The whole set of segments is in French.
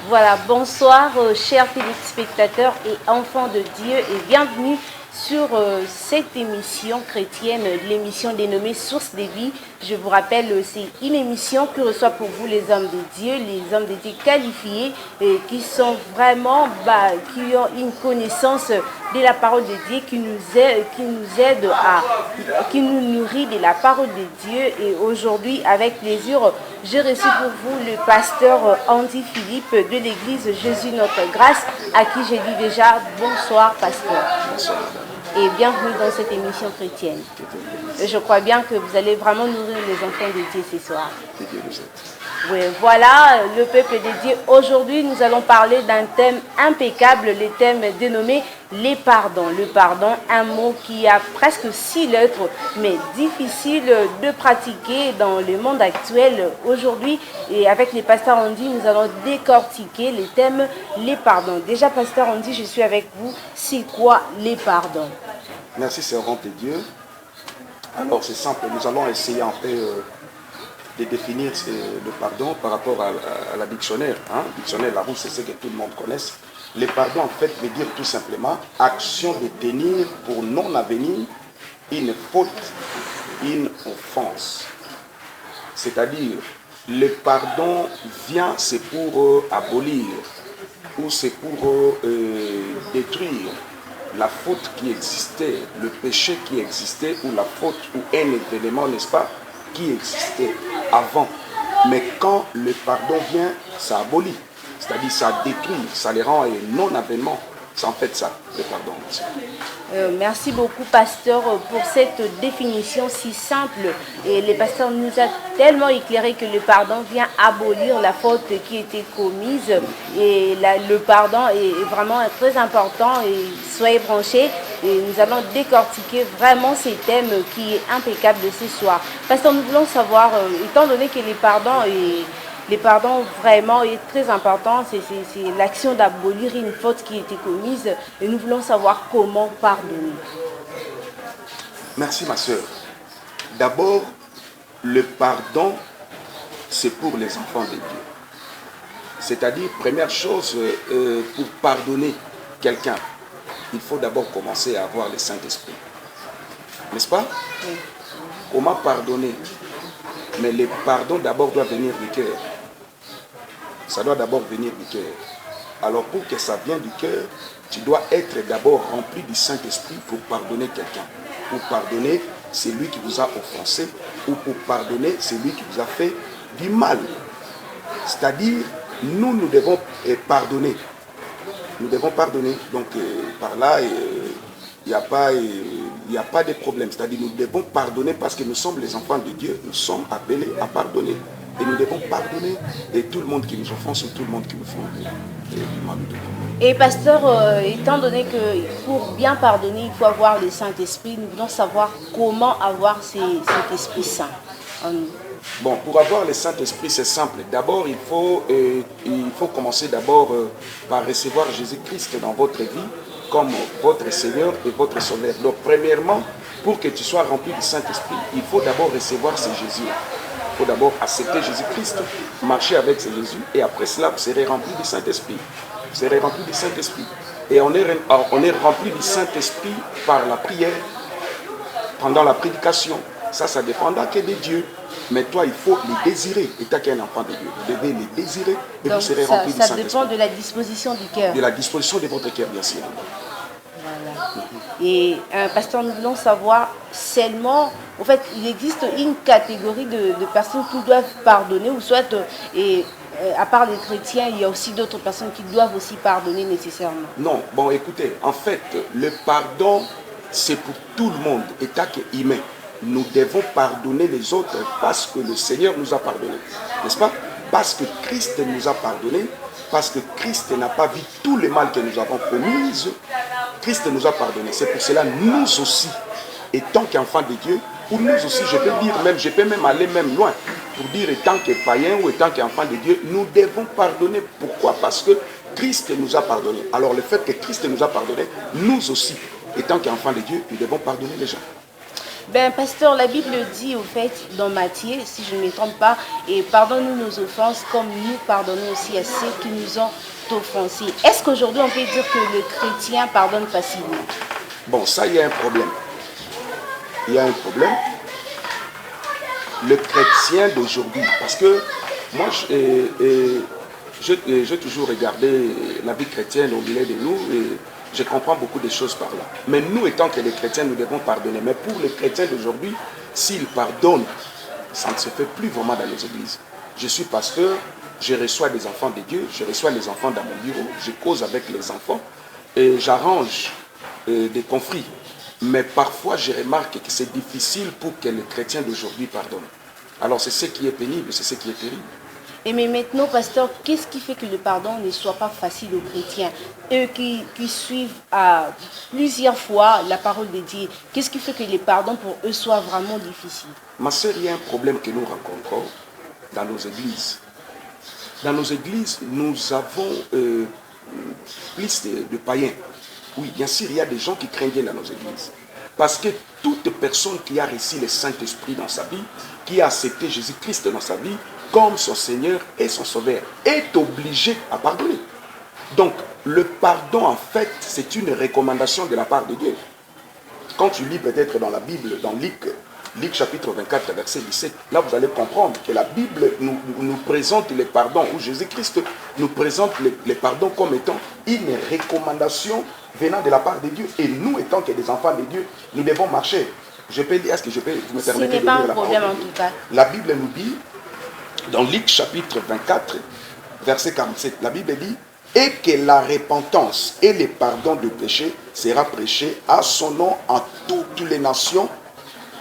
Voilà, bonsoir chers téléspectateurs et enfants de Dieu et bienvenue sur cette émission chrétienne, l'émission dénommée Source des vies. Je vous rappelle, c'est une émission que reçoit pour vous les hommes de Dieu, les hommes de Dieu qualifiés et qui sont vraiment, qui ont une connaissance de la parole de Dieu, qui nous nourrit de la parole de Dieu. Et aujourd'hui, avec plaisir, j'ai reçu pour vous le pasteur Andy Philippe de l'église Jésus Notre Grâce, à qui j'ai dit déjà bonsoir pasteur. Bonsoir. Et bienvenue dans cette émission chrétienne. Je crois bien que vous allez vraiment nourrir les enfants de Dieu ce soir. Oui, voilà le peuple de Dieu. Aujourd'hui, nous allons parler d'un thème impeccable, le thème dénommé les pardons. Le pardon, un mot qui a presque 6 lettres, mais difficile de pratiquer dans le monde actuel aujourd'hui. Et avec les pasteurs Andy, nous allons décortiquer les thèmes, les pardons. Déjà, pasteur Andy, je suis avec vous. C'est quoi les pardons? Merci, servante de Dieu. Alors, c'est simple. Nous allons essayer un peu de définir le pardon par rapport à la dictionnaire. Dictionnaire Larousse, c'est ce que tout le monde connaît. Le pardon, en fait, veut dire tout simplement action de tenir pour non avenir une faute, une offense. C'est-à-dire, le pardon vient, c'est pour abolir ou c'est pour détruire la faute qui existait, le péché qui existait ou la faute ou un événement, n'est-ce pas, qui existait avant. Mais quand le pardon vient, ça abolit. C'est-à-dire ça détruit, ça les rend non-avènement. C'est en fait ça, le pardon. Merci beaucoup, pasteur, pour cette définition si simple. Et le pasteur nous a tellement éclairé que le pardon vient abolir la faute qui était commise. Et le pardon est vraiment très important. Et soyez branchés. Et nous allons décortiquer vraiment ces thèmes qui est impeccable de ce soir. Pasteur, nous voulons savoir, étant donné que les pardons vraiment est très important, c'est l'action d'abolir une faute qui a été commise et nous voulons savoir comment pardonner. Merci ma soeur. D'abord, le pardon, c'est pour les enfants de Dieu. C'est-à-dire, première chose, pour pardonner quelqu'un, il faut d'abord commencer à avoir le Saint-Esprit. N'est-ce pas? Oui. Comment pardonner? Mais le pardon d'abord doit venir du cœur. Ça doit d'abord venir du cœur. Alors pour que ça vienne du cœur, tu dois être d'abord rempli du Saint-Esprit pour pardonner quelqu'un. Pour pardonner celui qui vous a offensé ou pour pardonner celui qui vous a fait du mal. C'est-à-dire, nous devons pardonner. Nous devons pardonner. Donc par là, il n'y a pas de problème. C'est-à-dire, nous devons pardonner parce que nous sommes les enfants de Dieu. Nous sommes appelés à pardonner. Et nous devons pardonner et tout le monde qui nous offense ou tout le monde qui nous fait du mal. Et pasteur, étant donné que pour bien pardonner, il faut avoir le Saint-Esprit, nous voulons savoir comment avoir cet Esprit Saint en nous. Bon, pour avoir le Saint-Esprit, c'est simple. D'abord, il faut commencer d'abord par recevoir Jésus-Christ dans votre vie comme votre Seigneur et votre Sauveur. Donc, premièrement, pour que tu sois rempli du Saint-Esprit, il faut d'abord recevoir ce Jésus. Il faut d'abord accepter Jésus-Christ, marcher avec ce Jésus, et après cela, vous serez rempli du Saint-Esprit. Vous serez rempli du Saint-Esprit. Et on est rempli du Saint-Esprit par la prière, pendant la prédication. Ça dépendra que de Dieu. Mais toi, il faut les désirer. Et tu es un enfant de Dieu. Vous devez les désirer et donc, vous serez rempli du Saint-Esprit. Ça dépend de la disposition du cœur. De la disposition de votre cœur, bien sûr. Voilà. Et pasteur, nous voulons savoir seulement, en fait, il existe une catégorie de personnes qui doivent pardonner, ou soit, à part les chrétiens, il y a aussi d'autres personnes qui doivent aussi pardonner nécessairement. Non, bon, écoutez, en fait, le pardon, c'est pour tout le monde, état qu'humain. Nous devons pardonner les autres parce que le Seigneur nous a pardonné. N'est-ce pas? Parce que Christ nous a pardonné, parce que Christ n'a pas vu tout le mal que nous avons commis. Christ nous a pardonné. C'est pour cela, nous aussi, étant qu'enfants de Dieu, ou nous aussi, je peux même aller même loin, pour dire étant que païen ou étant qu'enfant de Dieu, nous devons pardonner. Pourquoi? Parce que Christ nous a pardonné. Alors le fait que Christ nous a pardonné, nous aussi, étant qu'enfants de Dieu, nous devons pardonner les gens. Ben, pasteur, la Bible dit au fait dans Matthieu, si je ne me trompe pas, et pardonne-nous nos offenses comme nous pardonnons aussi à ceux qui nous ont offensés. Est-ce qu'aujourd'hui on peut dire que le chrétien pardonne facilement? Bon, ça, il y a un problème. Il y a un problème. Le chrétien d'aujourd'hui, parce que moi, j'ai toujours regardé la vie chrétienne au milieu de nous et je comprends beaucoup de choses par là. Mais nous, étant que les chrétiens, nous devons pardonner. Mais pour les chrétiens d'aujourd'hui, s'ils pardonnent, ça ne se fait plus vraiment dans les églises. Je suis pasteur, je reçois des enfants de Dieu, je reçois les enfants dans mon bureau, je cause avec les enfants et j'arrange des conflits. Mais parfois, je remarque que c'est difficile pour que les chrétiens d'aujourd'hui pardonnent. Alors, c'est ce qui est pénible, c'est ce qui est terrible. Et mais maintenant, pasteur, qu'est-ce qui fait que le pardon ne soit pas facile aux chrétiens? Eux qui suivent à plusieurs fois la parole de Dieu, qu'est-ce qui fait que le pardon pour eux soit vraiment difficile? Ma sœur, il y a un problème que nous rencontrons dans nos églises. Dans nos églises, nous avons plus de païens. Oui, bien sûr, il y a des gens qui craignent bien dans nos églises. Parce que toute personne qui a reçu le Saint-Esprit dans sa vie, qui a accepté Jésus-Christ dans sa vie, comme son Seigneur et son Sauveur, est obligé à pardonner. Donc, le pardon, en fait, c'est une recommandation de la part de Dieu. Quand tu lis peut-être dans la Bible, dans Luc chapitre 24, verset 17, là vous allez comprendre que la Bible nous présente les pardons, ou Jésus-Christ nous présente les pardons comme étant une recommandation venant de la part de Dieu. Et nous, étant que des enfants de Dieu, nous devons marcher. Je peux dire, est-ce que je peux, vous me permettez de lire la parole de Dieu? La Bible nous dit, dans Luc chapitre 24, verset 47, la Bible dit, et que la repentance et le pardon de péché sera prêché à son nom en toutes les nations,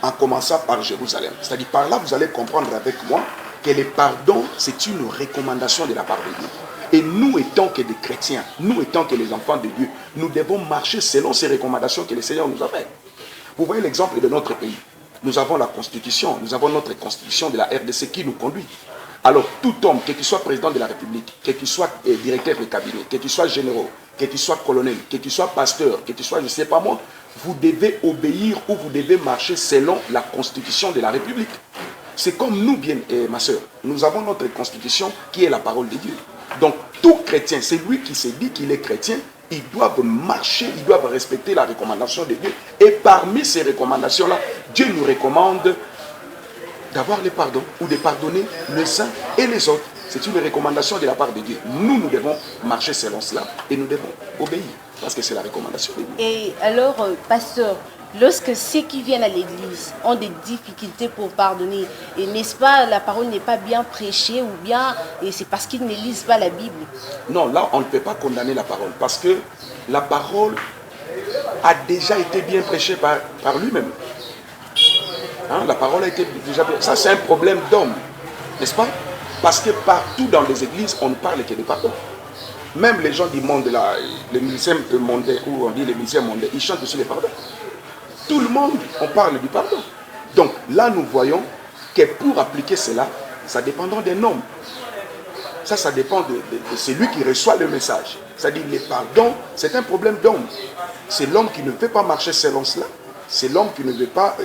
en commençant par Jérusalem. C'est-à-dire, par là, vous allez comprendre avec moi que le pardon, c'est une recommandation de la part de Dieu. Et nous, étant que des chrétiens, nous, étant que les enfants de Dieu, nous devons marcher selon ces recommandations que le Seigneur nous a faites. Vous voyez l'exemple de notre pays. Nous avons la Constitution, nous avons notre Constitution de la RDC qui nous conduit. Alors, tout homme, que tu sois président de la République, que tu sois directeur de cabinet, que tu sois général, que tu sois colonel, que tu sois pasteur, que tu sois, je ne sais pas moi, vous devez obéir ou vous devez marcher selon la Constitution de la République. C'est comme nous, bien, ma soeur, nous avons notre Constitution qui est la parole de Dieu. Donc, tout chrétien, c'est lui qui se dit qu'il est chrétien, ils doivent marcher, ils doivent respecter la recommandation de Dieu. Et parmi ces recommandations-là, Dieu nous recommande d'avoir le pardon ou de pardonner les uns et les autres. C'est une recommandation de la part de Dieu. Nous devons marcher selon cela et nous devons obéir parce que c'est la recommandation de Dieu. Et alors, pasteur, lorsque ceux qui viennent à l'église ont des difficultés pour pardonner, et n'est-ce pas, la parole n'est pas bien prêchée ou bien, et c'est parce qu'ils ne lisent pas la Bible? Non, là, on ne peut pas condamner la parole parce que la parole a déjà été bien prêchée par lui-même. Hein, la parole a été déjà... Ça, c'est un problème d'homme, n'est-ce pas? Parce que partout dans les églises, on ne parle que de pardon. Même les gens du monde, là, les musiciens mondains, où on dit les musiciens mondains, ils chantent aussi le pardon. Tout le monde, on parle du pardon. Donc là, nous voyons que pour appliquer cela, ça dépendra d'un homme. Ça dépend de celui qui reçoit le message. C'est-à-dire, le pardon, c'est un problème d'homme. C'est l'homme qui ne veut pas marcher selon cela. C'est l'homme qui ne veut pas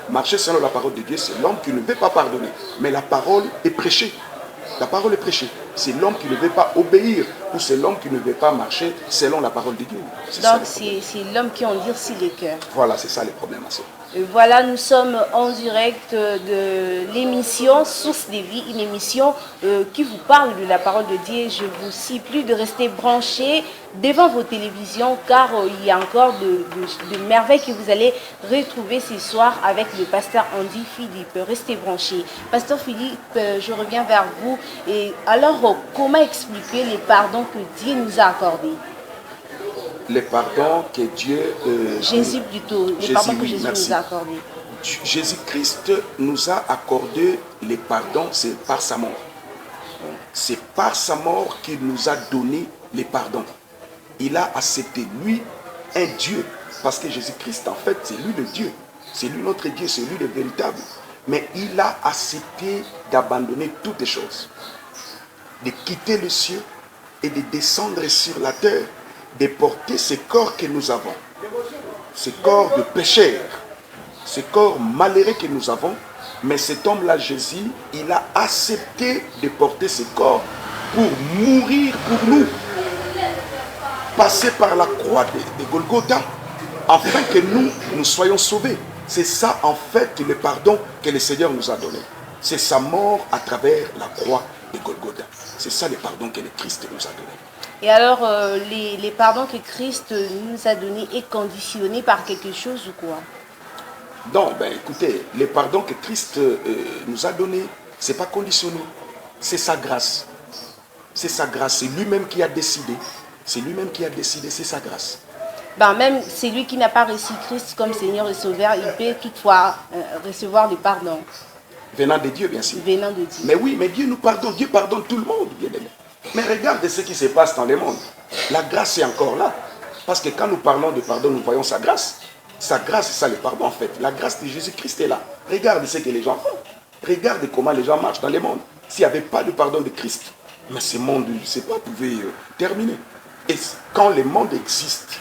marcher selon la parole de Dieu. C'est l'homme qui ne veut pas pardonner. Mais la parole est prêchée. La parole est prêchée. C'est l'homme qui ne veut pas obéir ou c'est l'homme qui ne veut pas marcher selon la parole de Dieu. Donc c'est l'homme qui endurcit les cœurs. Voilà, c'est ça le problème. Voilà, nous sommes en direct de l'émission Source de vie, une émission qui vous parle de la parole de Dieu. Je vous supplie de rester branchés devant vos télévisions car il y a encore de merveilles que vous allez retrouver ce soir avec le pasteur Andy Philippe. Restez branchés. Pasteur Philippe, je reviens vers vous. Et alors, comment expliquer les pardons que Dieu nous a accordés? Les pardons que Dieu... Jésus plutôt, les pardons que Jésus nous a accordés. Jésus-Christ nous a accordé les pardons, c'est par sa mort. C'est par sa mort qu'il nous a donné les pardons. Il a accepté, lui, un Dieu. Parce que Jésus-Christ, en fait, c'est lui le Dieu. C'est lui notre Dieu, c'est lui le véritable. Mais il a accepté d'abandonner toutes les choses. De quitter le ciel et de descendre sur la terre. De porter ce corps que nous avons. ce corps de pécheur, ce corps malheureux que nous avons, mais cet homme-là, Jésus, il a accepté de porter ce corps pour mourir pour nous, passer par la croix de Golgotha, afin que nous soyons sauvés. C'est ça, en fait, le pardon que le Seigneur nous a donné. C'est sa mort à travers la croix de Golgotha. C'est ça le pardon que le Christ nous a donné. Et alors, les pardons que Christ nous a donnés est conditionné par quelque chose ou quoi? Non, ben écoutez, le pardon que Christ nous a donné, ce n'est pas conditionné. C'est sa grâce. C'est sa grâce. C'est lui-même qui a décidé. C'est lui-même qui a décidé, c'est sa grâce. Ben, même celui qui n'a pas reçu Christ comme Seigneur et Sauveur, il peut toutefois recevoir le pardon. Venant de Dieu, bien sûr. Venant de Dieu. Mais oui, mais Dieu nous pardonne. Dieu pardonne tout le monde, bien aimé. Mais regarde ce qui se passe dans le monde. La grâce est encore là. Parce que quand nous parlons de pardon, nous voyons sa grâce. Sa grâce, c'est ça le pardon en fait. La grâce de Jésus-Christ est là. Regarde ce que les gens font. Regarde comment les gens marchent dans le monde. S'il n'y avait pas de pardon de Christ, mais ce monde, je ne sais pas, pouvait terminer. Et quand le monde existe,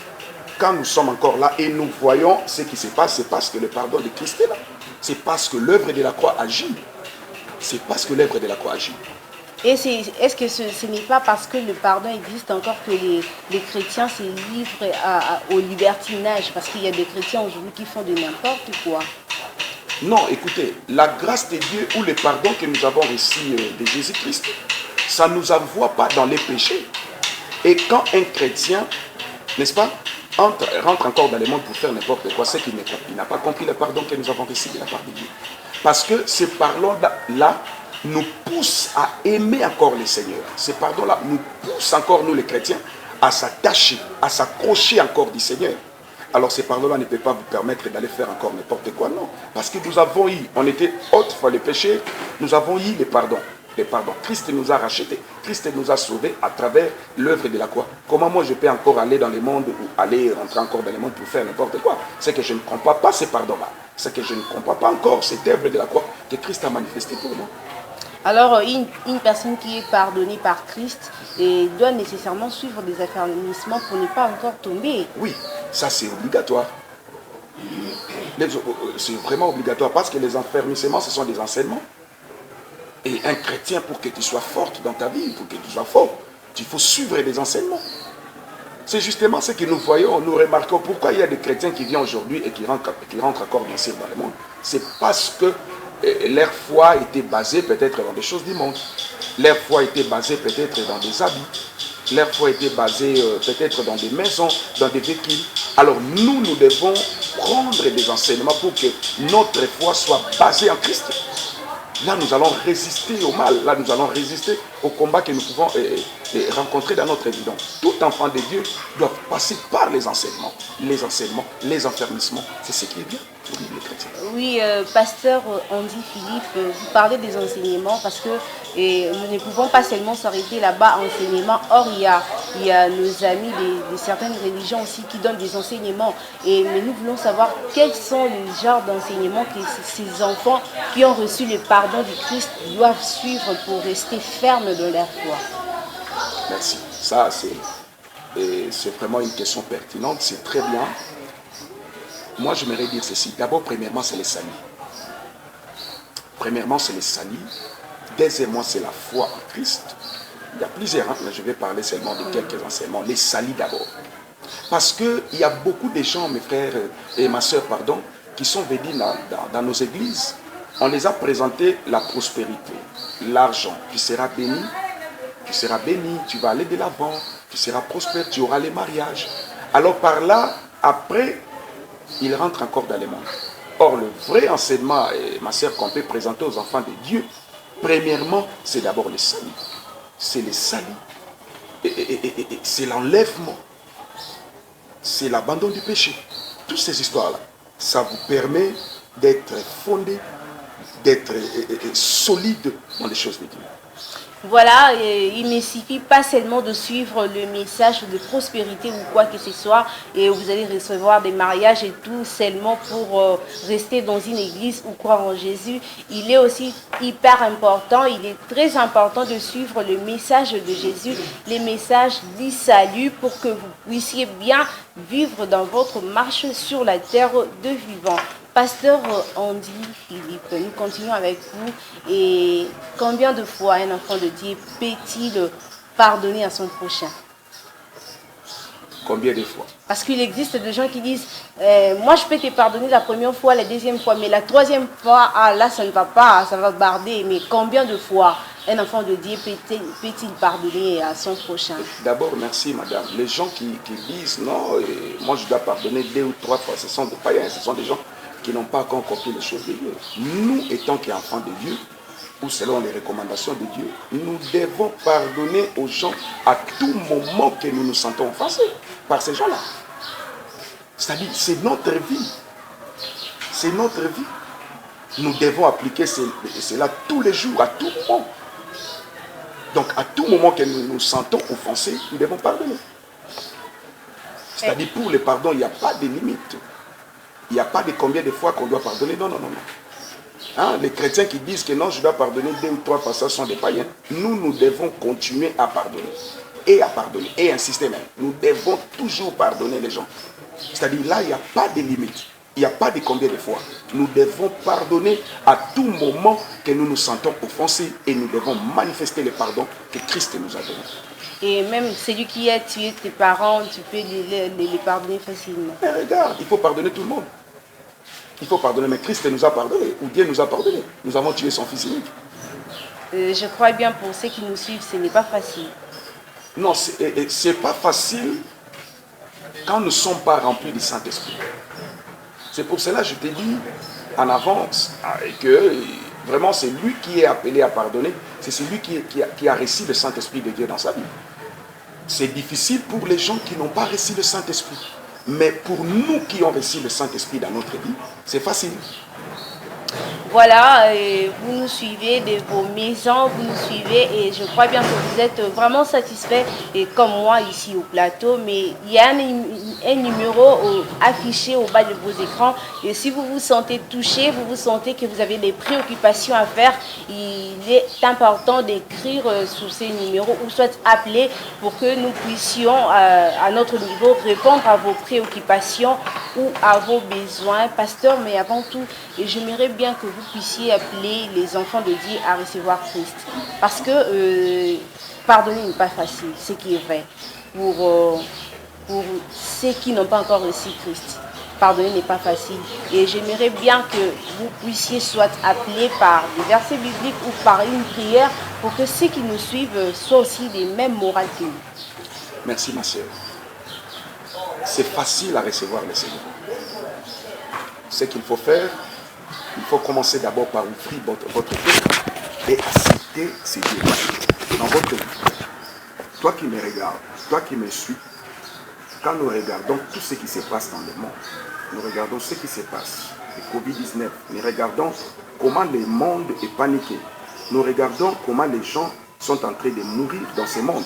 quand nous sommes encore là et nous voyons ce qui se passe, c'est parce que le pardon de Christ est là. C'est parce que l'œuvre de la croix agit. C'est parce que l'œuvre de la croix agit. Et est-ce que ce n'est pas parce que le pardon existe encore que les chrétiens se livrent au libertinage? Parce qu'il y a des chrétiens aujourd'hui qui font de n'importe quoi. Non, écoutez, la grâce de Dieu ou le pardon que nous avons reçu de Jésus-Christ, ça ne nous envoie pas dans les péchés. Et quand un chrétien, n'est-ce pas, rentre encore dans le monde pour faire n'importe quoi, c'est qu'il n'a pas compris le pardon que nous avons reçu de la part de Dieu. Parce que ce pardon-là nous pousse à aimer encore le Seigneur. Ce pardon-là nous pousse encore, nous les chrétiens, à s'attacher, à s'accrocher encore du Seigneur. Alors ce pardon-là ne peut pas vous permettre d'aller faire encore n'importe quoi, non. Parce que nous avons eu, on était autrefois les péchés, nous avons eu le pardon. Le pardon. Christ nous a rachetés, Christ nous a sauvés à travers l'œuvre de la croix. Comment moi je peux encore aller dans le monde ou aller rentrer encore dans le monde pour faire n'importe quoi? C'est que je ne comprends pas ce pardon-là. C'est que je ne comprends pas encore cette œuvre de la croix que Christ a manifestée pour moi. Alors, une personne qui est pardonnée par Christ doit nécessairement suivre des affermissements pour ne pas encore tomber. Oui, ça c'est obligatoire. C'est vraiment obligatoire parce que les affermissements, ce sont des enseignements. Et un chrétien, pour que tu sois forte dans ta vie, pour que tu sois fort, il faut suivre les enseignements. C'est justement ce que nous voyons, nous remarquons pourquoi il y a des chrétiens qui viennent aujourd'hui et qui rentrent encore bien sûr dans le monde. C'est parce que leur foi était basée peut-être dans des choses du monde. Leur foi était basée peut-être dans des habits. Leur foi était basée peut-être dans des maisons, dans des véhicules. Alors nous devons prendre des enseignements pour que notre foi soit basée en Christ. Là, nous allons résister au mal. Là, nous allons résister au combat que nous pouvons rencontrer dans notre vie. Donc, tout enfant de Dieu doit passer par les enseignements, les enfermissements. C'est ce qui est bien pour nous, les chrétiens. Oui, pasteur Andy Philippe, vous parlez des enseignements parce que nous ne pouvons pas seulement s'arrêter là-bas, enseignements. Or, il y a nos amis de certaines religions aussi qui donnent des enseignements. Mais nous voulons savoir quels sont les genres d'enseignements que ces enfants qui ont reçu le pardon du Christ doivent suivre pour rester fermes dans leur foi. Merci. Ça, c'est vraiment une question pertinente. C'est très bien. Moi, j'aimerais dire ceci. D'abord, premièrement, c'est le salut. Premièrement, c'est le salut. Deuxièmement, c'est la foi en Christ. Il y a plusieurs, mais je vais parler seulement de quelques enseignements. Les saluts d'abord. Parce qu'il y a beaucoup de gens, mes frères et ma soeur, pardon, qui sont venus dans nos églises. On les a présenté la prospérité, l'argent. Tu seras béni, tu vas aller de l'avant, tu seras prospère, tu auras les mariages. Alors par là, après, il rentre encore dans le monde. Or, le vrai enseignement, ma soeur, qu'on peut présenter aux enfants de Dieu, premièrement, c'est d'abord le salut. C'est le salut. C'est l'enlèvement. C'est l'abandon du péché. Toutes ces histoires-là, ça vous permet d'être fondé, d'être solide dans les choses de Dieu. Voilà, il ne suffit pas seulement de suivre le message de prospérité ou quoi que ce soit et vous allez recevoir des mariages et tout seulement pour rester dans une église ou croire en Jésus. Il est aussi hyper important, il est très important de suivre le message de Jésus, les messages du salut pour que vous puissiez bien vivre dans votre marche sur la terre de vivant. Pasteur Andy Philippe, nous continuons avec vous. Et combien de fois un enfant de Dieu peut-il pardonner à son prochain? Combien de fois? Parce qu'il existe des gens qui disent moi je peux te pardonner la première fois, la deuxième fois, mais la troisième fois, ah là ça ne va pas, ça va barder. Mais combien de fois un enfant de Dieu peut-il pardonner à son prochain? D'abord, merci madame. Les gens qui disent non, moi je dois pardonner 2 ou 3 fois, ce sont des païens, ce sont des gens qui n'ont pas encore compris les choses de Dieu. Nous, étant qu'enfants de Dieu, ou selon les recommandations de Dieu, nous devons pardonner aux gens à tout moment que nous nous sentons offensés par ces gens-là. C'est-à-dire, c'est notre vie. C'est notre vie. Nous devons appliquer cela tous les jours, à tout moment. Donc, à tout moment que nous nous sentons offensés, nous devons pardonner. C'est-à-dire, pour le pardon, il n'y a pas de limite. Il n'y a pas de combien de fois qu'on doit pardonner. Non, non, non, non. Hein, les chrétiens qui disent que non, je dois pardonner 2 ou 3 fois, ça sont des païens. Nous devons continuer à pardonner. Et insister même. Nous devons toujours pardonner les gens. C'est-à-dire, là, il n'y a pas de limite. Il n'y a pas de combien de fois. Nous devons pardonner à tout moment que nous nous sentons offensés et nous devons manifester le pardon que Christ nous a donné. Et même celui qui a tué tes parents, tu peux les pardonner facilement. Mais regarde, il faut pardonner tout le monde. Il faut pardonner, mais Christ nous a pardonné, ou Dieu nous a pardonné. Nous avons tué son fils unique. Je crois bien pour ceux qui nous suivent, ce n'est pas facile. Non, c'est pas facile quand nous ne sommes pas remplis du Saint-Esprit. C'est pour cela que je te dis en avance que vraiment c'est lui qui est appelé à pardonner, c'est celui qui a reçu le Saint-Esprit de Dieu dans sa vie. C'est difficile pour les gens qui n'ont pas reçu le Saint-Esprit. Mais pour nous qui avons reçu le Saint-Esprit dans notre vie, c'est facile. Voilà, vous nous suivez de vos maisons, vous nous suivez et je crois bien que vous êtes vraiment satisfaits, et comme moi ici au plateau, mais il y a un numéro affiché au bas de vos écrans et si vous vous sentez touché, vous vous sentez que vous avez des préoccupations à faire, il est important d'écrire sur ces numéros ou soit appeler pour que nous puissions à notre niveau répondre à vos préoccupations ou à vos besoins. Pasteur, mais avant tout, j'aimerais bien que vous puissiez appeler les enfants de Dieu à recevoir Christ. Parce que pardonner n'est pas facile, ce qui est vrai. Pour ceux qui n'ont pas encore reçu Christ, pardonner n'est pas facile. Et j'aimerais bien que vous puissiez soit appeler par des versets bibliques ou par une prière pour que ceux qui nous suivent soient aussi des mêmes morales que nous. Merci ma sœur. C'est facile à recevoir le Seigneur. Ce qu'il faut faire, il faut commencer d'abord par ouvrir votre cœur et accepter ces dieux dans votre vie. Toi qui me regardes, toi qui me suis, quand nous regardons tout ce qui se passe dans le monde, nous regardons ce qui se passe, le Covid-19, nous regardons comment le monde est paniqué, nous regardons comment les gens sont en train de mourir dans ce monde.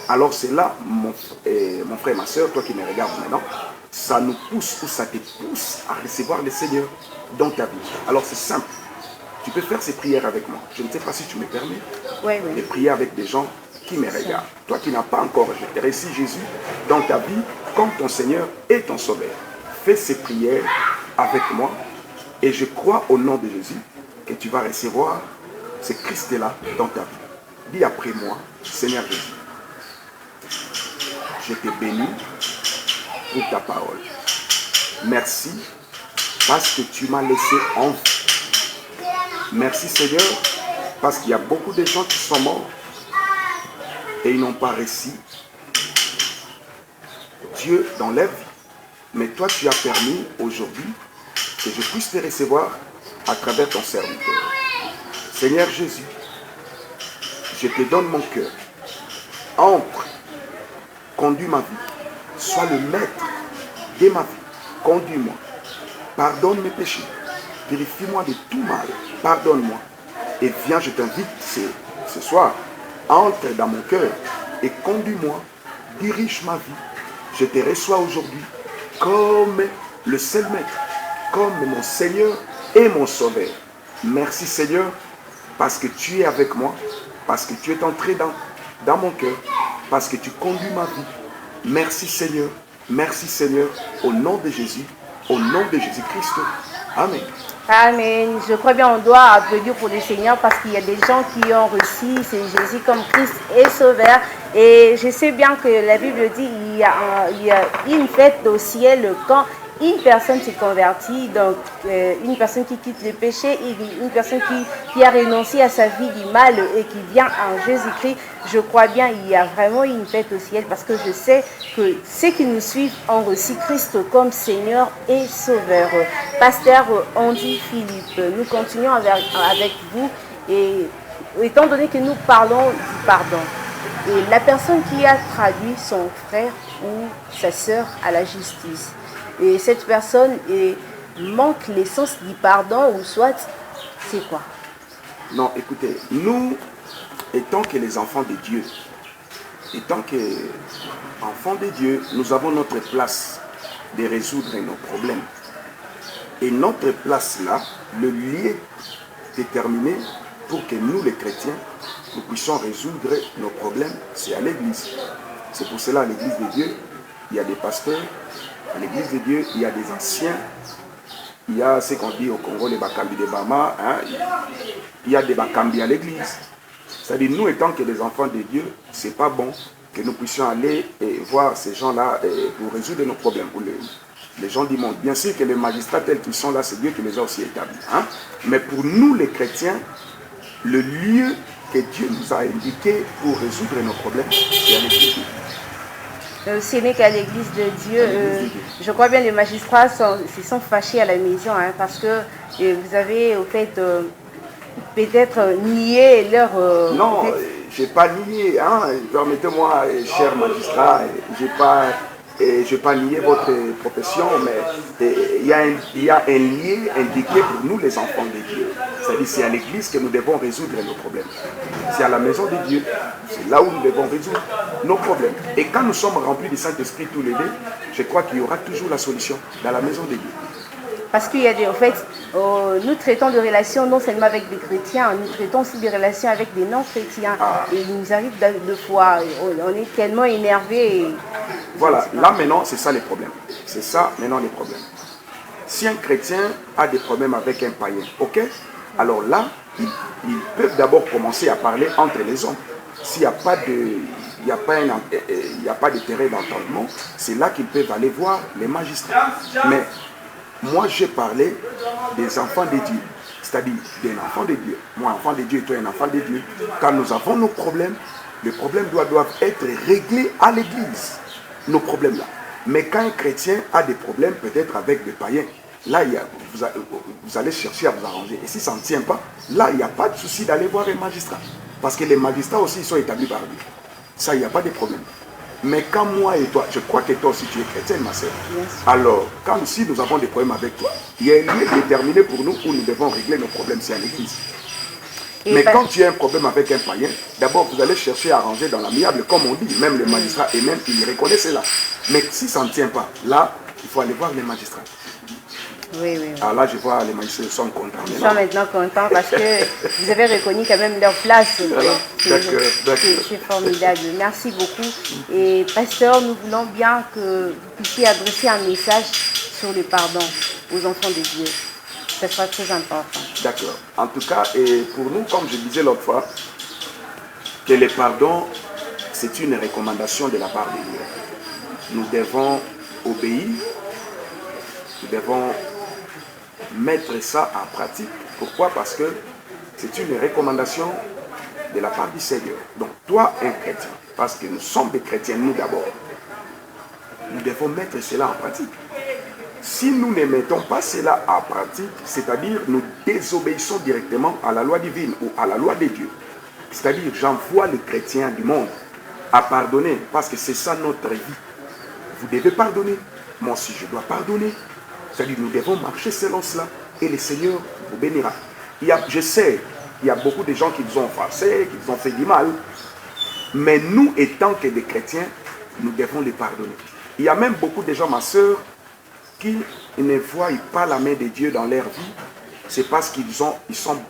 Alors c'est là, mon frère, ma soeur, toi qui me regardes maintenant, ça nous pousse ou ça te pousse à recevoir le Seigneur dans ta vie. Alors c'est simple. Tu peux faire ces prières avec moi. Je ne sais pas si tu me permets de prier avec des gens qui me regardent. Toi qui n'as pas encore reçu Jésus dans ta vie comme ton Seigneur et ton Sauveur. Fais ces prières avec moi et je crois au nom de Jésus que tu vas recevoir ce Christ-là dans ta vie. Dis après moi, Seigneur Jésus, je te bénis pour ta parole. Merci parce que tu m'as laissé en vie. Merci Seigneur parce qu'il y a beaucoup de gens qui sont morts et ils n'ont pas reçu Dieu dans leur vie. Mais toi tu as permis aujourd'hui que je puisse te recevoir à travers ton serviteur. Seigneur Jésus, je te donne mon cœur. Entre, conduis ma vie. Sois le maître de ma vie. Conduis-moi. Pardonne mes péchés. Purifie-moi de tout mal. Pardonne-moi. Et viens, je t'invite ce soir entre dans mon cœur et conduis-moi, dirige ma vie. Je te reçois aujourd'hui comme le seul maître, comme mon Seigneur et mon Sauveur. Merci Seigneur, parce que tu es avec moi, parce que tu es entré dans mon cœur, parce que tu conduis ma vie. Merci Seigneur, au nom de Jésus, au nom de Jésus-Christ. Amen. Amen. Je crois bien on doit applaudir pour le Seigneur parce qu'il y a des gens qui ont reçu Jésus comme Christ et Sauveur. Et je sais bien que la Bible dit qu'il y a une fête au ciel quand une personne se convertit, donc une personne qui quitte le péché, une personne qui a renoncé à sa vie du mal et qui vient en Jésus-Christ. Je crois bien qu'il y a vraiment une fête au ciel parce que je sais que ceux qui nous suivent ont reçu Christ comme Seigneur et Sauveur. Pasteur Andy Philippe, nous continuons avec vous et étant donné que nous parlons du pardon, et la personne qui a traduit son frère ou sa sœur à la justice, et cette personne manque l'essence du pardon ou soit c'est quoi? Non, écoutez, nous, étant que les enfants de Dieu, nous avons notre place de résoudre nos problèmes. Et notre place là, le lieu déterminé pour que nous les chrétiens, nous puissions résoudre nos problèmes, c'est à l'église. C'est pour cela à l'église de Dieu, il y a des pasteurs. À l'église de Dieu, il y a des anciens, il y a ce qu'on dit au Congo, les Bakambi de Bama, hein, il y a des Bakambi à l'église. C'est-à-dire, nous étant que les enfants de Dieu, c'est pas bon que nous puissions aller et voir ces gens-là pour résoudre nos problèmes, pour les gens du monde. Bien sûr que les magistrats tels qu'ils sont là, c'est Dieu qui les a aussi établis. Hein. Mais pour nous les chrétiens, le lieu que Dieu nous a indiqué pour résoudre nos problèmes, c'est à l'église de Dieu. Ce n'est qu'à l'église de Dieu. Je crois bien que les magistrats se sont fâchés à la maison hein, parce que vous avez au fait peut-être nié leur... non, je n'ai pas nié. Hein. Permettez-moi, cher magistrat, je n'ai pas nié votre profession, mais il y a un lien indiqué pour nous les enfants de Dieu. C'est-à-dire c'est à l'église que nous devons résoudre nos problèmes. C'est à la maison de Dieu. C'est là où nous devons résoudre nos problèmes. Et quand nous sommes remplis du Saint-Esprit tous les deux, je crois qu'il y aura toujours la solution dans la maison de Dieu. Parce qu'il y a en fait, nous traitons de relations non seulement avec des chrétiens, nous traitons aussi des relations avec des non-chrétiens. Et il nous arrive de fois, on est tellement énervé. Voilà, là maintenant, c'est ça les problèmes. C'est ça maintenant les problèmes. Si un chrétien a des problèmes avec un païen, ok, alors là, ils peuvent d'abord commencer à parler entre les hommes. S'il n'y a pas de terrain d'entendement, c'est là qu'ils peuvent aller voir les magistrats. Mais moi, j'ai parlé des enfants de Dieu, c'est-à-dire d'un enfant de Dieu. Moi, enfant de Dieu, et toi, un enfant de Dieu. Quand nous avons nos problèmes, les problèmes doivent être réglés à l'église. Nos problèmes là. Mais quand un chrétien a des problèmes, peut-être avec des païens, là, vous allez chercher à vous arranger. Et si ça ne tient pas, là, il n'y a pas de souci d'aller voir les magistrats. Parce que les magistrats aussi, ils sont établis par Dieu. Ça, il n'y a pas de problème. Mais quand moi et toi, je crois que toi aussi tu es chrétienne, ma sœur. Yes. Alors, si nous avons des problèmes avec toi, il y a un lieu déterminé pour nous où nous devons régler nos problèmes, c'est à l'église. Mais quand tu as un problème avec un païen, d'abord vous allez chercher à arranger dans l'amiable, comme on dit, même les magistrats, et même ils reconnaissent cela. Mais si ça ne tient pas, là, il faut aller voir les magistrats. Oui. Alors là, je vois les magistrats sont contents. Ils sont maintenant contents parce que vous avez reconnu quand même leur place. Voilà. D'accord. C'est formidable. Merci beaucoup. Et pasteur, nous voulons bien que vous puissiez adresser un message sur le pardon aux enfants de Dieu. Ce sera très important. D'accord. En tout cas, et pour nous, comme je disais l'autre fois, que le pardon, c'est une recommandation de la part de Dieu. Nous devons obéir, nous devons mettre ça en pratique. Pourquoi? Parce que c'est une recommandation de la part du Seigneur. Donc toi, un chrétien, parce que nous sommes des chrétiens, nous d'abord, nous devons mettre cela en pratique. Si nous ne mettons pas cela en pratique, c'est-à-dire nous désobéissons directement à la loi divine ou à la loi de Dieu, c'est-à-dire j'envoie les chrétiens du monde à pardonner, parce que c'est ça notre vie. Vous devez pardonner, moi aussi je dois pardonner. C'est-à-dire nous devons marcher selon cela et le Seigneur vous bénira. Je sais, il y a beaucoup de gens qui vous ont offensé, qui vous ont fait du mal, Mais nous, étant que des chrétiens, nous devons les pardonner. Il y a même beaucoup de gens, ma soeur, qui ne voient pas la main de Dieu dans leur vie. C'est parce qu'ils sont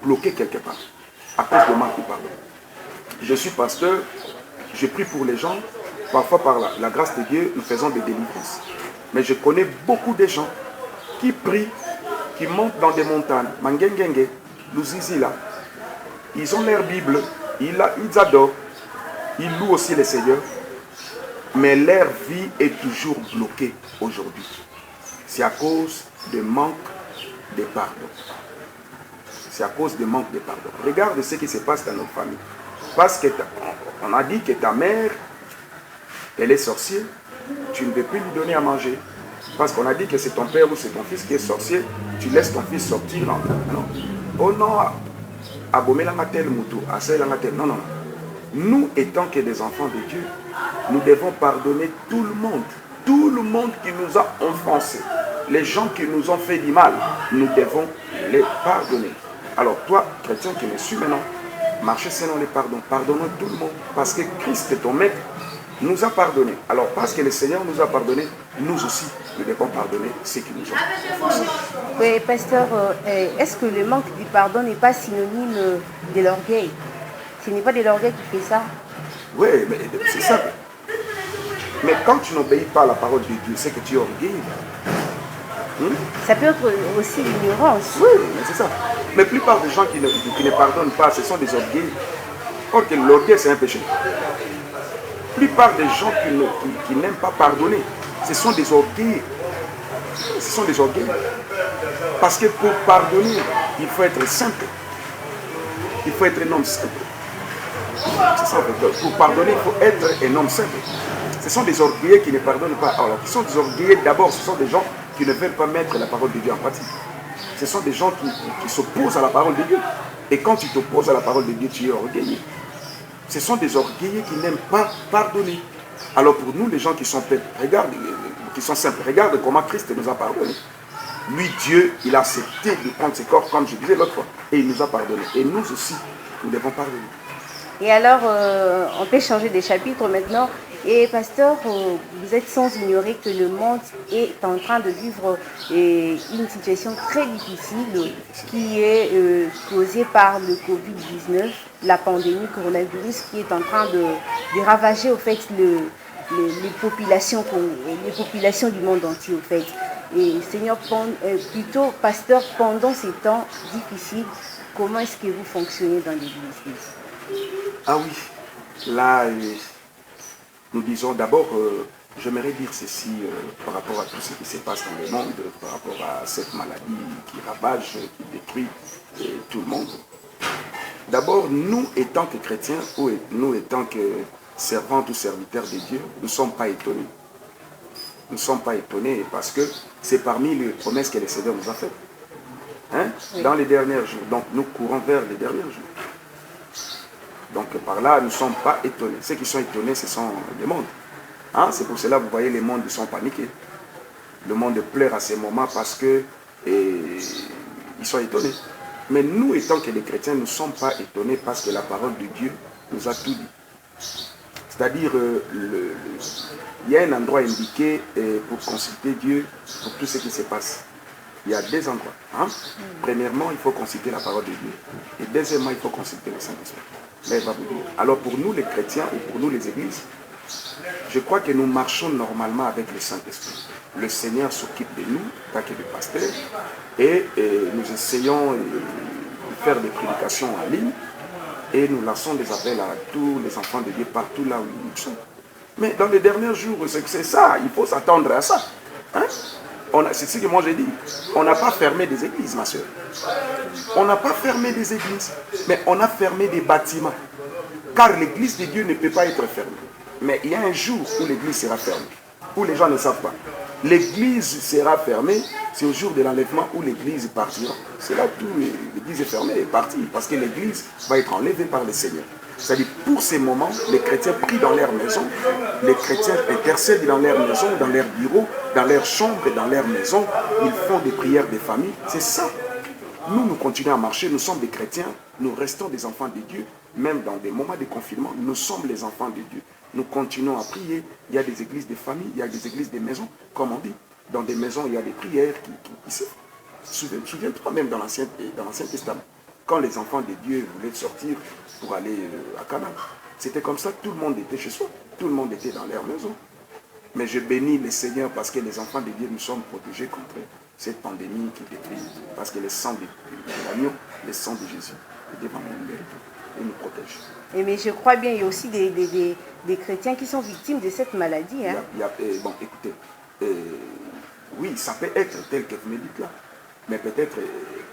bloqués quelque part, à cause de manque de pardon. Je suis pasteur, je prie pour les gens. Parfois, par la grâce de Dieu, nous faisons des délivrances. Mais je connais beaucoup de gens qui prient, qui montent dans des montagnes, Mangengenge, Luzizila. Ils ont leur Bible, ils adorent, ils louent aussi le Seigneur. Mais leur vie est toujours bloquée aujourd'hui. C'est à cause de manque de pardon. C'est à cause de manque de pardon. Regarde ce qui se passe dans notre famille. Parce qu'on a dit que ta mère, elle est sorcière, tu ne peux plus lui donner à manger. Parce qu'on a dit que c'est ton père ou c'est ton fils qui est sorcier, tu laisses ton fils sortir. Non. Oh non, abomé la matel moutou, assez la matel. Non. Nous, étant que des enfants de Dieu, nous devons pardonner tout le monde. Tout le monde qui nous a offensés. Les gens qui nous ont fait du mal, nous devons les pardonner. Alors toi, chrétien qui me suis maintenant, marchez selon les pardons. Pardonnons tout le monde. Parce que Christ, ton maître, nous a pardonné. Alors parce que le Seigneur nous a pardonné, nous aussi, nous devons pardonner ceux qui nous ont offensés. Oui, pasteur, est-ce que le manque du pardon n'est pas synonyme de l'orgueil? Ce n'est pas de l'orgueil qui fait ça? Oui, mais c'est ça. Mais quand tu n'obéis pas à la parole de Dieu, c'est que tu es orgueilleux. Ça peut être aussi l'ignorance. Oui, mais c'est ça. Mais la plupart des gens qui ne pardonnent pas, ce sont des orgueils. Or que l'orgueil, c'est un péché. La plupart des gens qui n'aiment pas pardonner, ce sont des orgueils. Ce sont des orgueils. Parce que pour pardonner, il faut être simple. Il faut être un homme simple. C'est ça, pour pardonner, il faut être un homme simple. Ce sont des orgueilleux qui ne pardonnent pas. Alors, qui sont des orgueilleux d'abord, ce sont des gens qui ne veulent pas mettre la parole de Dieu en pratique. Ce sont des gens qui s'opposent à la parole de Dieu. Et quand tu t'opposes à la parole de Dieu, tu es orgueilleux. Ce sont des orgueilleux qui n'aiment pas pardonner. Alors pour nous, les gens qui sont qui sont simples, regarde comment Christ nous a pardonné. Lui, Dieu, il a accepté de prendre ses corps, comme je disais l'autre fois, et il nous a pardonné. Et nous aussi, nous devons pardonner. Et alors, on peut changer de chapitre maintenant. Et pasteur, vous êtes sans ignorer que le monde est en train de vivre une situation très difficile qui est causée par le Covid-19, la pandémie coronavirus qui est en train de ravager au fait les populations du monde entier au fait. Et Seigneur, plutôt pasteur, pendant ces temps difficiles, comment est-ce que vous fonctionnez dans l'église? Ah oui, là, nous disons d'abord, j'aimerais dire ceci par rapport à tout ce qui se passe dans le monde, par rapport à cette maladie qui ravage, qui détruit tout le monde. D'abord, nous étant que chrétiens, ou nous étant que servantes ou serviteurs de Dieu, nous ne sommes pas étonnés. Nous ne sommes pas étonnés parce que c'est parmi les promesses que le Seigneur nous a faites. Hein? Oui. Dans les derniers jours. Donc nous courons vers les derniers jours. Donc par là, nous ne sommes pas étonnés. Ceux qui sont étonnés, ce sont les mondes. Hein? C'est pour cela que vous voyez, les mondes sont paniqués. Le monde pleure à ces moments parce que ils sont étonnés. Mais nous, étant que les chrétiens, nous ne sommes pas étonnés parce que la parole de Dieu nous a tout dit. C'est-à-dire, il y a un endroit indiqué pour consulter Dieu pour tout ce qui se passe. Il y a deux endroits. Hein? Premièrement, il faut consulter la parole de Dieu. Et deuxièmement, il faut consulter le Saint-Esprit. Là, il va vous dire. Alors pour nous les chrétiens ou pour nous les églises, je crois que nous marchons normalement avec le Saint-Esprit. Le Seigneur s'occupe de nous, tant que des pasteurs, et nous essayons de faire des prédications en ligne, et nous lançons des appels à tous les enfants de Dieu partout là où ils sont. Mais dans les derniers jours, c'est ça, il faut s'attendre à ça. Hein? C'est ce que moi j'ai dit. On n'a pas fermé des églises, ma soeur. On n'a pas fermé des églises, mais on a fermé des bâtiments. Car l'église de Dieu ne peut pas être fermée. Mais il y a un jour où l'église sera fermée, où les gens ne savent pas. L'église sera fermée, c'est au jour de l'enlèvement où l'église partira. C'est là tout, l'église est fermée et partie, parce que l'église va être enlevée par le Seigneur. C'est-à-dire, pour ces moments, les chrétiens prient dans leur maison, les chrétiens intercèdent dans leur maison, dans leur bureau, dans leur chambre et dans leur maison. Ils font des prières des familles. C'est ça. Nous continuons à marcher, nous sommes des chrétiens, nous restons des enfants de Dieu, même dans des moments de confinement, nous sommes les enfants de Dieu. Nous continuons à prier. Il y a des églises de famille, il y a des églises de maisons, comme on dit. Dans des maisons, il y a des prières qui se font. Souviens-toi même dans l'Ancien Testament, quand les enfants de Dieu voulaient sortir pour aller à Canaan, c'était comme ça, tout le monde était chez soi, tout le monde était dans leur maison. Mais je bénis le Seigneur parce que les enfants de Dieu, nous sommes protégés contre cette pandémie qui détruit. Parce que le sang de l'agneau, le sang de Jésus, est devant nous et nous protège. Et mais je crois bien, il y a aussi des chrétiens qui sont victimes de cette maladie. Hein? Bon, écoutez, oui, ça peut être tel que vous me dites là, mais peut-être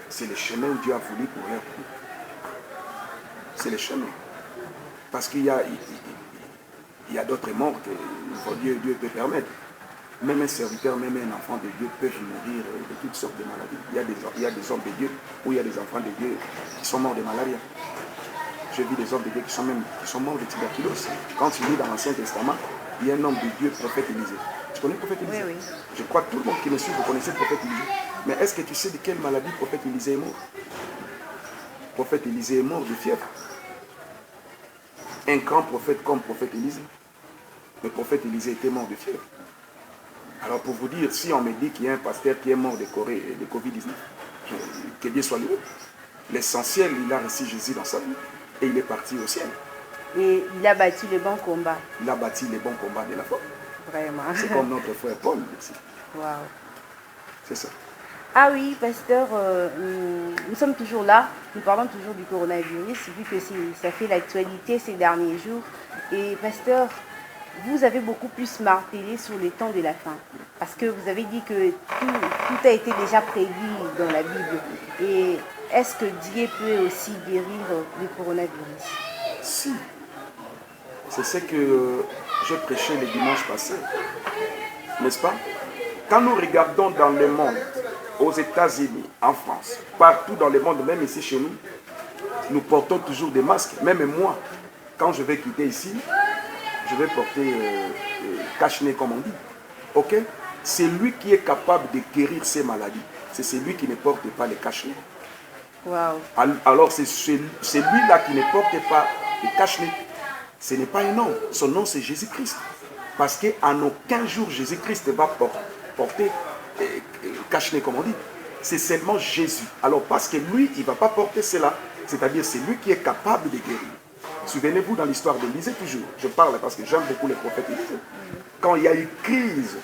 c'est le chemin où Dieu a voulu pour leur vie. C'est le chemin. Parce qu'il y a d'autres morts que Dieu peut permettre. Même un serviteur, même un enfant de Dieu peuvent mourir de toutes sortes de maladies. Il y a des hommes de Dieu ou il y a des enfants de Dieu qui sont morts de malaria. J'ai vu des hommes de Dieu qui sont morts de tuberculose. Quand tu lis dans l'Ancien Testament, il y a un homme de Dieu, prophète Élisée. Tu connais le prophète Élisée? Oui, oui. Je crois que tout le monde qui me suit, vous connaissez le prophète Élisée. Mais est-ce que tu sais de quelle maladie le prophète Élisée est mort? Le prophète Élisée est mort de fièvre. Un grand prophète comme le prophète Élisée. Le prophète Élisée était mort de fièvre. Alors pour vous dire, si on me dit qu'il y a un pasteur qui est mort de Covid-19, que Dieu soit loué. L'essentiel, il a reçu Jésus dans sa vie et il est parti au ciel. Et il a bâti le bon combat. Il a bâti les bons combats de la foi. Vraiment. C'est comme notre frère Paul ici. Wow. C'est ça. Ah oui, pasteur, nous sommes toujours là. Nous parlons toujours du coronavirus, vu que ça fait l'actualité ces derniers jours. Et pasteur, vous avez beaucoup plus martelé sur les temps de la fin. Parce que vous avez dit que tout a été déjà prévu dans la Bible. Et est-ce que Dieu peut aussi guérir le coronavirus? Si. C'est ce que j'ai prêché le dimanche passé. N'est-ce pas? Quand nous regardons dans le monde, aux États-Unis, en France, partout dans le monde, même ici chez nous, nous portons toujours des masques. Même moi, quand je vais quitter ici, je vais porter cache-nez comme on dit. Ok? C'est lui qui est capable de guérir ces maladies. C'est celui qui ne porte pas les cache-nez. Wow. Alors c'est celui-là qui ne porte pas les cache-nez. Ce n'est pas un homme. Son nom c'est Jésus-Christ. Parce qu'en aucun jour Jésus-Christ va porter cache-nez comme on dit. C'est seulement Jésus. Alors parce que lui, il ne va pas porter cela. C'est-à-dire c'est lui qui est capable de guérir. Souvenez-vous dans l'histoire d'Élisée toujours. Je parle parce que j'aime beaucoup les prophètes Élisée. Quand il y a eu crise,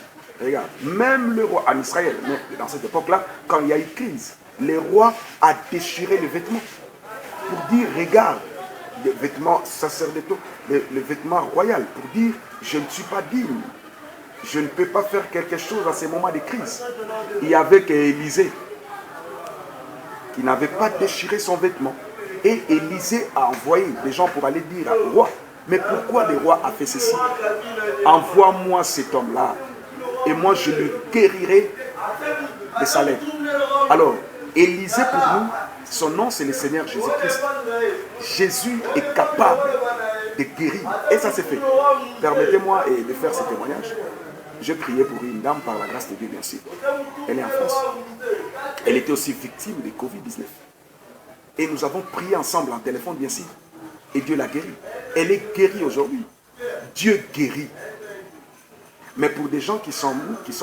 regarde, même le roi en Israël, dans cette époque-là, quand il y a eu crise, le roi a déchiré les vêtements pour dire, regarde, les vêtements sacerdotaux, les vêtements royaux, pour dire, je ne suis pas digne. Je ne peux pas faire quelque chose à ces moments de crise. Il y avait qu'Élisée qui n'avait pas déchiré son vêtement. Et Élisée a envoyé des gens pour aller dire au roi, mais pourquoi le roi a fait ceci? Envoie-moi cet homme-là et moi je le guérirai de sa lèvre. Alors, Élisée pour nous, son nom c'est le Seigneur Jésus-Christ. Jésus est capable de guérir. Et ça s'est fait. Permettez-moi de faire ce témoignage. J'ai prié pour une dame par la grâce de Dieu, bien sûr. Elle est en France. Elle était aussi victime de Covid-19. Et nous avons prié ensemble en téléphone, bien sûr. Et Dieu l'a guérie. Elle est guérie aujourd'hui. Dieu guérit. Mais pour des gens qui sont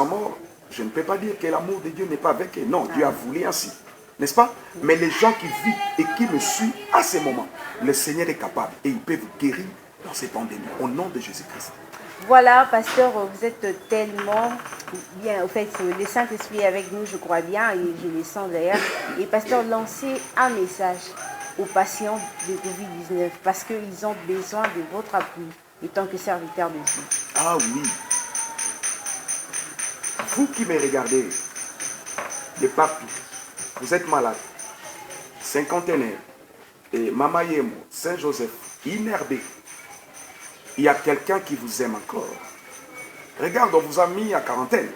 morts, je ne peux pas dire que l'amour de Dieu n'est pas avec eux. Non, Dieu a voulu ainsi. N'est-ce pas? Mais les gens qui vivent et qui me suivent à ces moments, le Seigneur est capable et il peut vous guérir dans ces pandémies. Au nom de Jésus-Christ. Voilà, pasteur, vous êtes tellement bien. En fait, le Saint-Esprit est avec nous, je crois bien, et je le sens d'ailleurs. Et pasteur, lancez un message aux patients de Covid-19 parce qu'ils ont besoin de votre appui en tant que serviteur de Dieu. Ah oui. Vous qui me regardez de partout, vous êtes malade, cinquantenaire, et Mama Yemo, Saint-Joseph, Inerbé, il y a quelqu'un qui vous aime encore. Regarde, on vous a mis à quarantaine.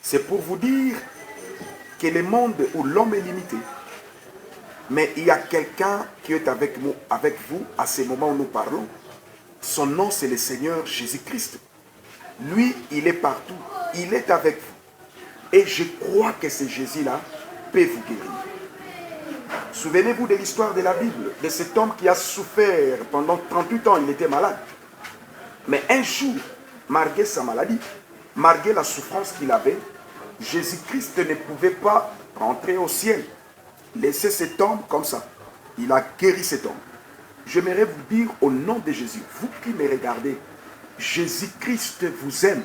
C'est pour vous dire que le monde où l'homme est limité, mais il y a quelqu'un qui est avec vous à ce moment où nous parlons. Son nom, c'est le Seigneur Jésus-Christ. Lui, il est partout. Il est avec vous. Et je crois que ce Jésus-là peut vous guérir. Souvenez-vous de l'histoire de la Bible, de cet homme qui a souffert pendant 38 ans, il était malade. Mais un jour, malgré sa maladie, malgré la souffrance qu'il avait, Jésus-Christ ne pouvait pas rentrer au ciel. Laissez cet homme comme ça. Il a guéri cet homme. J'aimerais vous dire au nom de Jésus, vous qui me regardez, Jésus-Christ vous aime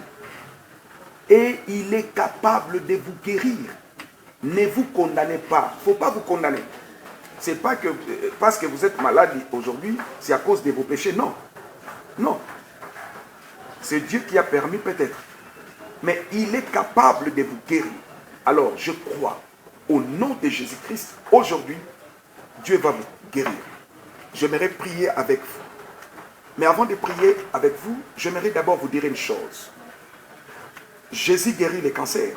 et il est capable de vous guérir. Ne vous condamnez pas. Il ne faut pas vous condamner. Ce n'est pas que parce que vous êtes malade aujourd'hui, c'est à cause de vos péchés. Non. Non. C'est Dieu qui a permis peut-être. Mais il est capable de vous guérir. Alors, je crois, au nom de Jésus-Christ, aujourd'hui, Dieu va vous guérir. J'aimerais prier avec vous. Mais avant de prier avec vous, j'aimerais d'abord vous dire une chose. Jésus guérit le cancer.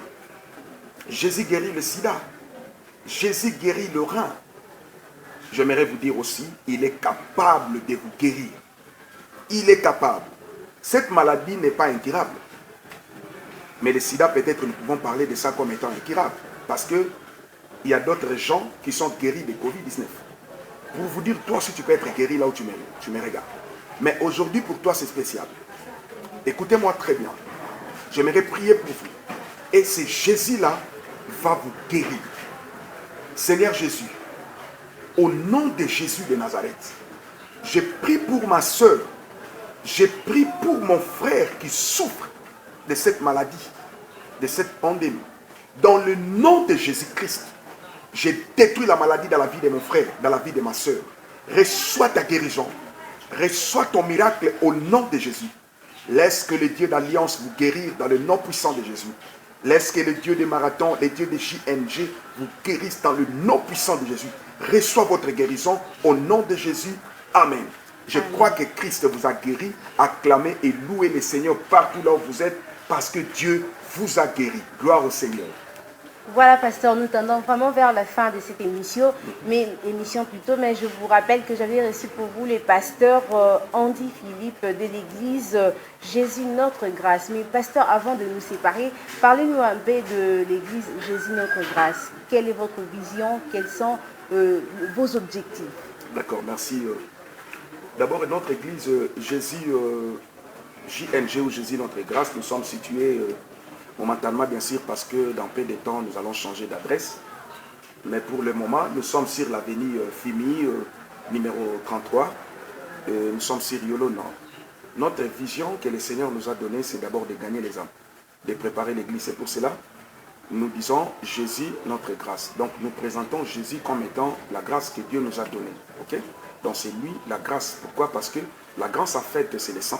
Jésus guérit le sida. Jésus guérit le rein. J'aimerais vous dire aussi, il est capable de vous guérir. Il est capable. Cette maladie n'est pas incurable. Mais le sida, peut-être, nous pouvons parler de ça comme étant incurable. Parce qu'il y a d'autres gens qui sont guéris de Covid-19. Pour vous dire, toi aussi, tu peux être guéri là où tu me regardes. Mais aujourd'hui, pour toi, c'est spécial. Écoutez-moi très bien. J'aimerais prier pour vous. Et ce Jésus-là va vous guérir. Seigneur Jésus, au nom de Jésus de Nazareth, je prie pour ma soeur, je prie pour mon frère qui souffre de cette maladie, de cette pandémie. Dans le nom de Jésus-Christ, je détruis la maladie dans la vie de mon frère, dans la vie de ma soeur. Reçois ta guérison, reçois ton miracle au nom de Jésus. Laisse que le Dieu d'Alliance vous guérisse dans le nom puissant de Jésus. Laisse que le Dieu des marathons, le Dieu des JNG vous guérisse dans le nom puissant de Jésus. Reçois votre guérison au nom de Jésus. Amen. Je crois que Christ vous a guéri. Acclamez et louez le Seigneur partout là où vous êtes parce que Dieu vous a guéri. Gloire au Seigneur. Voilà, pasteur, nous tendons vraiment vers la fin de cette émission, mais je vous rappelle que j'avais reçu pour vous le pasteur Andy Philippe de l'église Jésus Notre Grâce. Mais pasteur, avant de nous séparer, parlez-nous un peu de l'église Jésus Notre Grâce. Quelle est votre vision? Quels sont vos objectifs? D'accord, merci. D'abord, notre église Jésus JNG ou Jésus Notre Grâce, nous sommes situés momentanément, bien sûr, parce que dans peu de temps, nous allons changer d'adresse. Mais pour le moment, nous sommes sur l'avenue Fimi, numéro 33. Nous sommes sur Yolo Nord. Notre vision que le Seigneur nous a donnée, c'est d'abord de gagner les âmes, de préparer l'église. C'est pour cela nous disons Jésus, notre grâce. Donc nous présentons Jésus comme étant la grâce que Dieu nous a donnée. Okay? Donc c'est lui la grâce. Pourquoi? Parce que la grâce en fait, c'est le sang.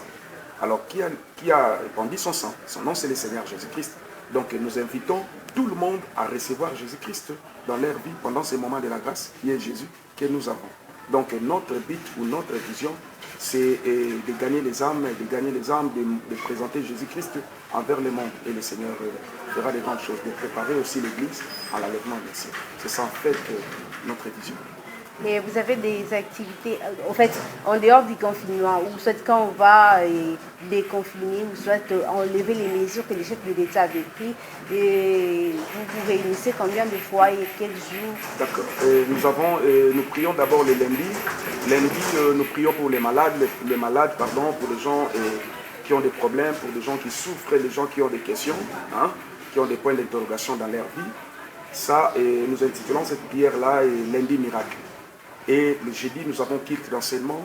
Alors, qui a répandu son sang? Son nom, c'est le Seigneur Jésus-Christ. Donc, nous invitons tout le monde à recevoir Jésus-Christ dans leur vie pendant ces moments de la grâce, qui est Jésus, que nous avons. Donc, notre but ou notre vision, c'est de gagner les âmes, de présenter Jésus-Christ envers le monde. Et le Seigneur fera de grandes choses, de préparer aussi l'Église à l'enlèvement des cieux. C'est ça, en fait, notre vision. Et vous avez des activités, en fait, en dehors du confinement, ou soit quand on va déconfiner, ou soit enlever les mesures que les chefs de l'État avaient prises, et vous vous réunissez combien de fois et quels jours? D'accord. Nous prions d'abord le lundi. Lundi, nous prions pour les malades, pour les gens qui ont des problèmes, pour les gens qui souffrent, les gens qui ont des questions, qui ont des points d'interrogation dans leur vie. Ça, nous intitulons cette prière-là lundi miracle. Et le jeudi, nous avons culte d'enseignement.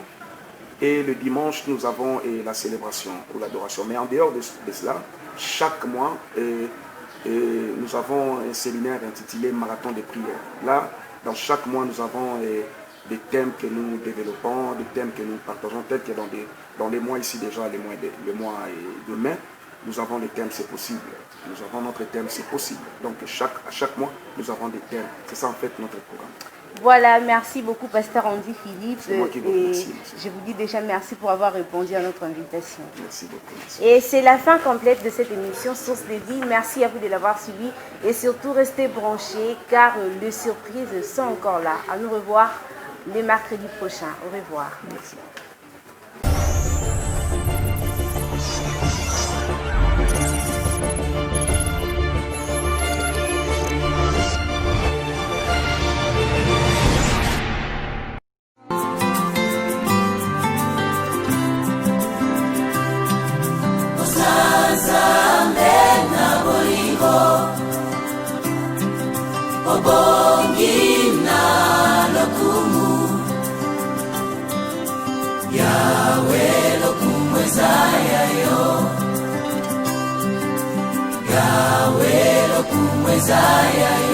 Et le dimanche, nous avons la célébration ou l'adoration. Mais en dehors de cela, chaque mois, nous avons un séminaire intitulé Marathon de prière. Là, dans chaque mois, nous avons des thèmes que nous développons, des thèmes que nous partageons, tels que dans les mois ici déjà, le mois de mai, nous avons les thèmes c'est possible. Nous avons notre thème c'est possible. Donc à chaque mois, nous avons des thèmes. C'est ça en fait notre programme. Voilà, merci beaucoup, pasteur Andy Philippe. C'est moi qui vous remercie. Je vous dis déjà merci pour avoir répondu à notre invitation. Merci beaucoup. Merci. Et c'est la fin complète de cette émission Source de vie. Merci à vous de l'avoir suivi et surtout restez branchés car les surprises sont encore là. À nous revoir le mercredi prochain. Au revoir. Merci. obongi na lokumu Yawe lokumu ezayayo Yawe lokumu ezayayo